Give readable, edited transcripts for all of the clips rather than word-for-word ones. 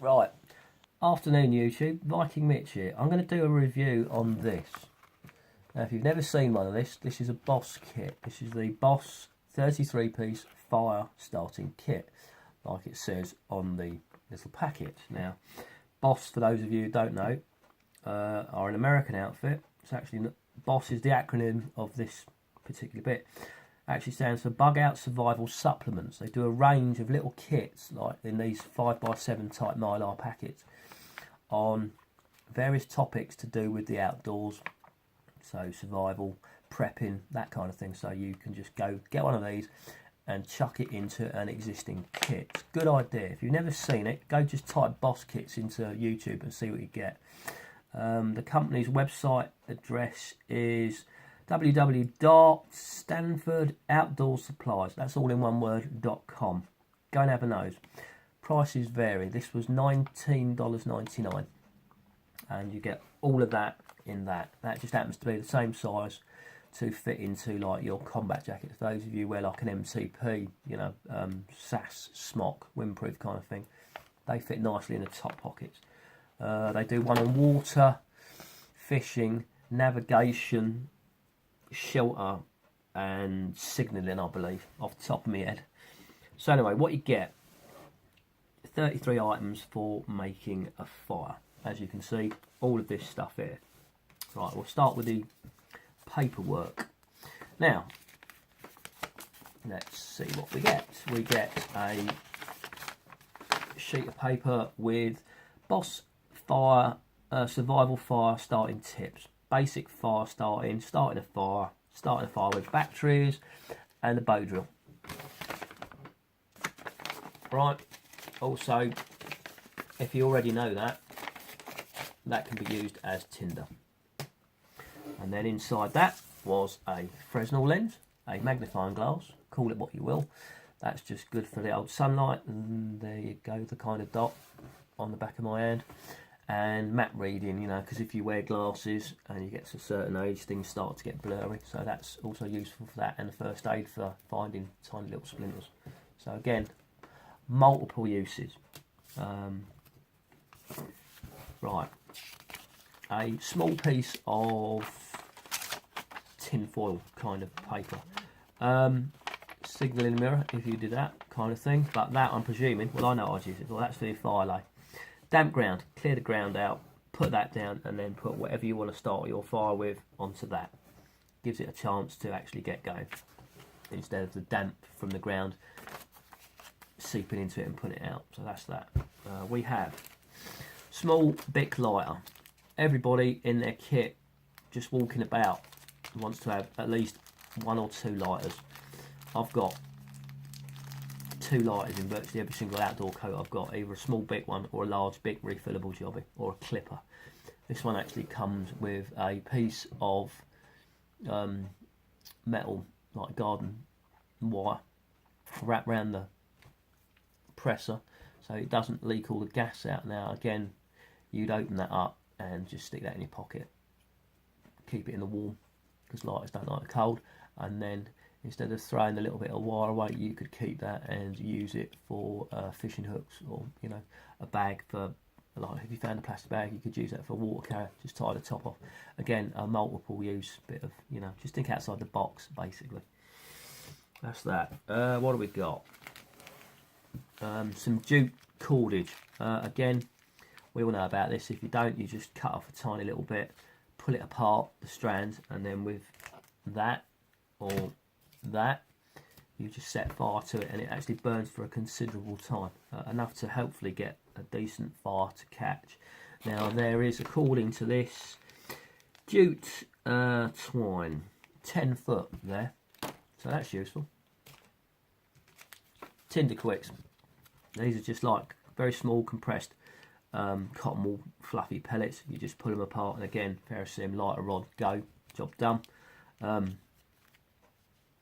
Right, afternoon YouTube, Viking Mitch here. I'm going to do a review on this. Now if you've never seen one of this is a B.O.S.S kit. This is the B.O.S.S 33-piece fire starting kit, like it says on the little packet. Now, B.O.S.S, for those of you who don't know, are an American outfit. It's actually, B.O.S.S is the acronym of this particular bit. Actually stands for Bug Out Survival Supplements. They do a range of little kits, like in these 5x7 type mylar packets, on various topics to do with the outdoors. So survival, prepping, that kind of thing. So you can just go get one of these and chuck it into an existing kit. Good idea. If you've never seen it, go just type B.O.S.S kits into YouTube and see what you get. The company's website address is www.stanfordoutdoorsupplies, that's all in one word.com. Go and have a nose. Prices vary. This was $19.99 and you get all of that in that. That just happens to be the same size to fit into like your combat jacket. For those of you who wear like an MCP, you know, SAS, smock, windproof kind of thing, they fit nicely in the top pockets. They do one on water, fishing, navigation, shelter and signalling, I believe, off the top of my head. So anyway, what you get, 33 items for making a fire. As you can see, all of this stuff here. Right, we'll start with the paperwork. Now, let's see what we get. We get a sheet of paper with B.O.S.S fire, survival fire starting tips. Basic fire starting a fire with batteries and a bow drill. Right, also, if you already know that, that can be used as tinder. And then inside that was a Fresnel lens, a magnifying glass, call it what you will. That's just good for the old sunlight, and there you go, the kind of dot on the back of my hand. And map reading, you know, because if you wear glasses and you get to a certain age, things start to get blurry. So that's also useful for that, and the first aid for finding tiny little splinters. So again, multiple uses. Right, a small piece of tin foil kind of paper. Signalling mirror, if you did that kind of thing. But that, I'm presuming, well, I know I'd use it for. That's for your fire lay. Damp ground, clear the ground out, put that down and then put whatever you want to start your fire with onto that. Gives it a chance to actually get going instead of the damp from the ground seeping into it and putting it out. So that's that. We have small Bic lighter. Everybody in their kit just walking about wants to have at least one or two lighters. I've got 2 lighters in virtually every single outdoor coat I've got, either a small Bic one or a large Bic refillable jobby or a clipper. This one actually comes with a piece of metal, like garden wire, wrapped around the presser so it doesn't leak all the gas out. Now again, you'd open that up and just stick that in your pocket, keep it in the warm because lighters don't like the cold, and then instead of throwing a little bit of wire away, you could keep that and use it for fishing hooks, or you know, a bag for, like if you found a plastic bag, you could use that for water carrier. Just tie the top off. Again, a multiple use bit of, you know, just think outside the box basically. That's that. What do we got? Some jute cordage. Again, we all know about this. If you don't, you just cut off a tiny little bit, pull it apart, the strands, and then with that or that, you just set fire to it and it actually burns for a considerable time, enough to hopefully get a decent fire to catch. Now there is, according to this, jute twine, 10 foot there, so that's useful. Tinder quicks, these are just like very small compressed cotton wool fluffy pellets. You just pull them apart and again, ferrocerium, lighter rod, go, job done.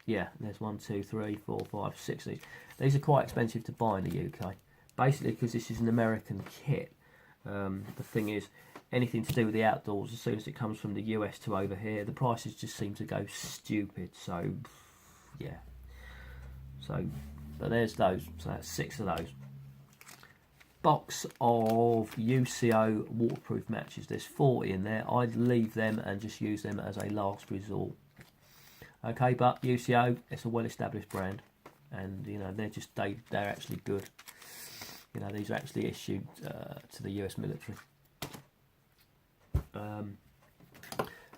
Yeah, there's 1, 2, 3, 4, 5, 6 of these. These are quite expensive to buy in the UK, basically because this is an American kit. The thing is, anything to do with the outdoors, as soon as it comes from the US to over here, the prices just seem to go stupid. So, yeah. So, but there's those. So that's 6 of those. box of UCO waterproof matches. There's 40 in there. I'd leave them and just use them as a last resort. Okay, but UCO, it's a well-established brand, and you know they're actually good. You know, these are actually issued to the US military.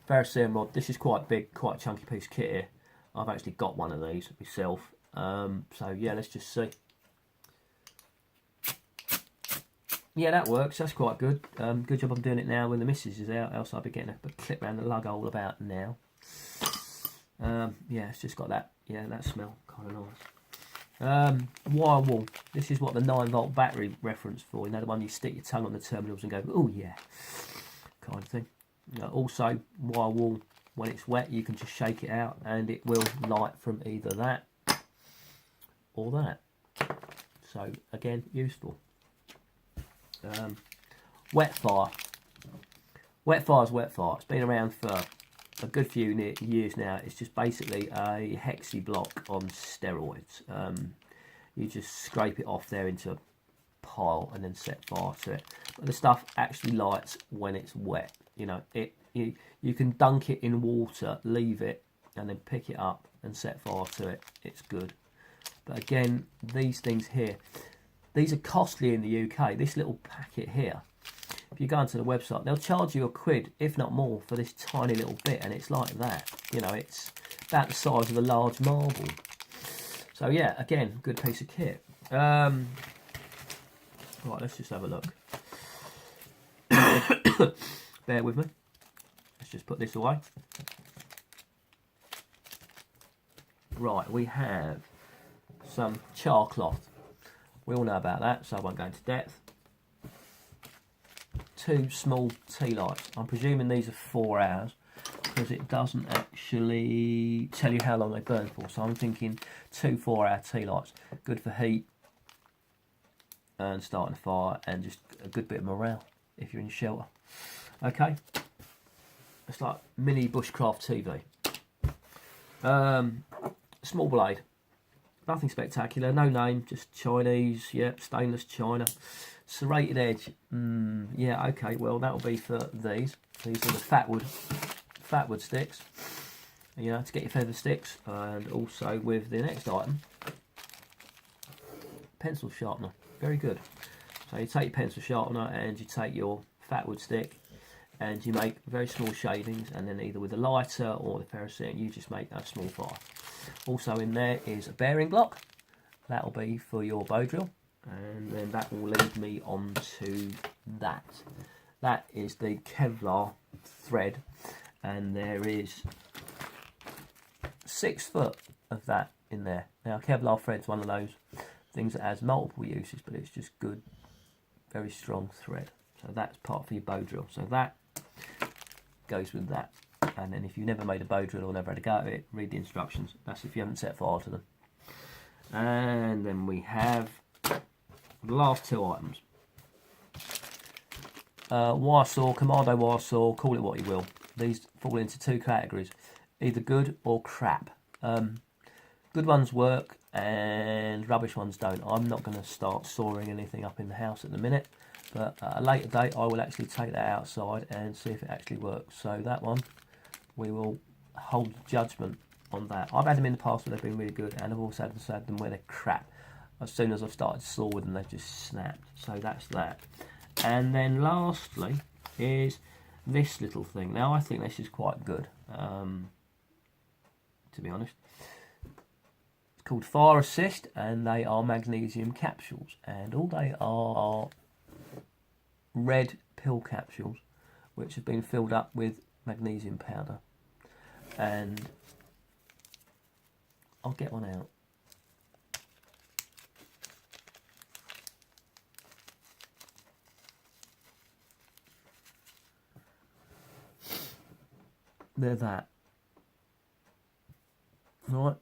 Ferrocerium rod. This is quite big, quite a chunky piece of kit here. I've actually got one of these myself. So yeah, let's just see. Yeah, that works. That's quite good. Good job I'm doing it now when the missus is out, else I'll be getting a clip around the lug hole about now. Yeah, it's just got that. Yeah, that smell kind of nice. Wire wool. This is what the 9-volt battery reference for. You know, the one you stick your tongue on the terminals and go, oh yeah, kind of thing. Also, wire wool, when it's wet, you can just shake it out and it will light from either that or that. So again, useful. Wet fire. Wet fire is wet fire. It's been around for a good few years now. It's just basically a hexi block on steroids. You just scrape it off there into a pile and then set fire to it. But the stuff actually lights when it's wet. You know, you can dunk it in water, leave it, and then pick it up and set fire to it. It's good. But again, these things here, these are costly in the UK. This little packet here, if you go onto the website, they'll charge you £1, if not more, for this tiny little bit, and it's like that. You know, it's about the size of a large marble. So yeah, again, good piece of kit. Right, let's just have a look. Bear with me. Let's just put this away. Right, we have some char cloth. We all know about that, so I won't go into depth. 2 small tea lights. I'm presuming these are 4 hours because it doesn't actually tell you how long they burn for. So I'm thinking 2 4-hour tea lights. Good for heat and starting a fire and just a good bit of morale if you're in shelter. Okay. It's like mini bushcraft TV. Small blade. Nothing spectacular, no name, just Chinese, yep, stainless china. Serrated edge, yeah, okay, well that'll be for these. These are the fatwood sticks, you know, to get your feather sticks. And also with the next item, pencil sharpener, very good. So you take your pencil sharpener and you take your fatwood stick and you make very small shavings, and then either with a lighter or the ferrocerium you just make a small fire. Also in there is a bearing block. That'll be for your bow drill, and then that will lead me on to that. That is the Kevlar thread, and there is 6 foot of that in there. Now Kevlar thread's one of those things that has multiple uses, but it's just good, very strong thread. So that's part for your bow drill. So that goes with that. And then if you've never made a bow drill or never had a go at it, read the instructions. That's if you haven't set fire to them. And then we have the last 2 items. Wire saw, commando wire saw, call it what you will. These fall into 2 categories, either good or crap. Good ones work and rubbish ones don't. I'm not going to start sawing anything up in the house at the minute, but at a later date I will actually take that outside and see if it actually works. So that one, we will hold judgment on that. I've had them in the past where they've been really good, and I've also had them where they're crap. As soon as I've started to saw with them, they've just snapped. So that's that. And then lastly is this little thing. Now I think this is quite good, to be honest. It's called Fire Assist, and they are magnesium capsules, and all they are red pill capsules which have been filled up with magnesium powder. And I'll get one out. They're that. Right,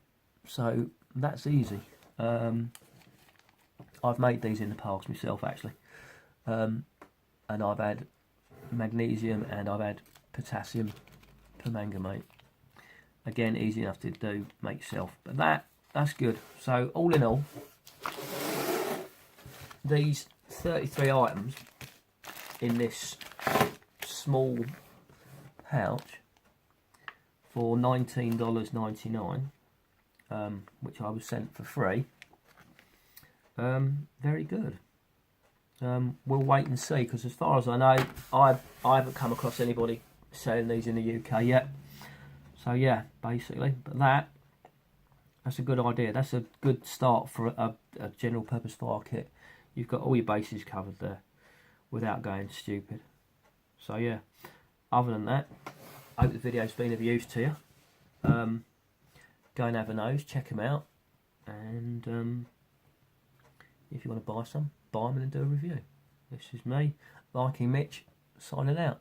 so that's easy. I've made these in the past myself actually. And I've had magnesium and I've had potassium permanganate. Again, easy enough to do, make yourself. But that's good. So all in all, these 33 items in this small pouch for $19.99, which I was sent for free. Very good. We'll wait and see, because as far as I know, I haven't come across anybody selling these in the UK yet. So yeah, basically, but that's a good idea. That's a good start for a general purpose fire kit. You've got all your bases covered there without going stupid. So yeah, other than that, I hope the video's been of use to you. Go and have a nose, check them out, and if you want to buy some, buy them and do a review. This is me, Viking Mitch, signing out.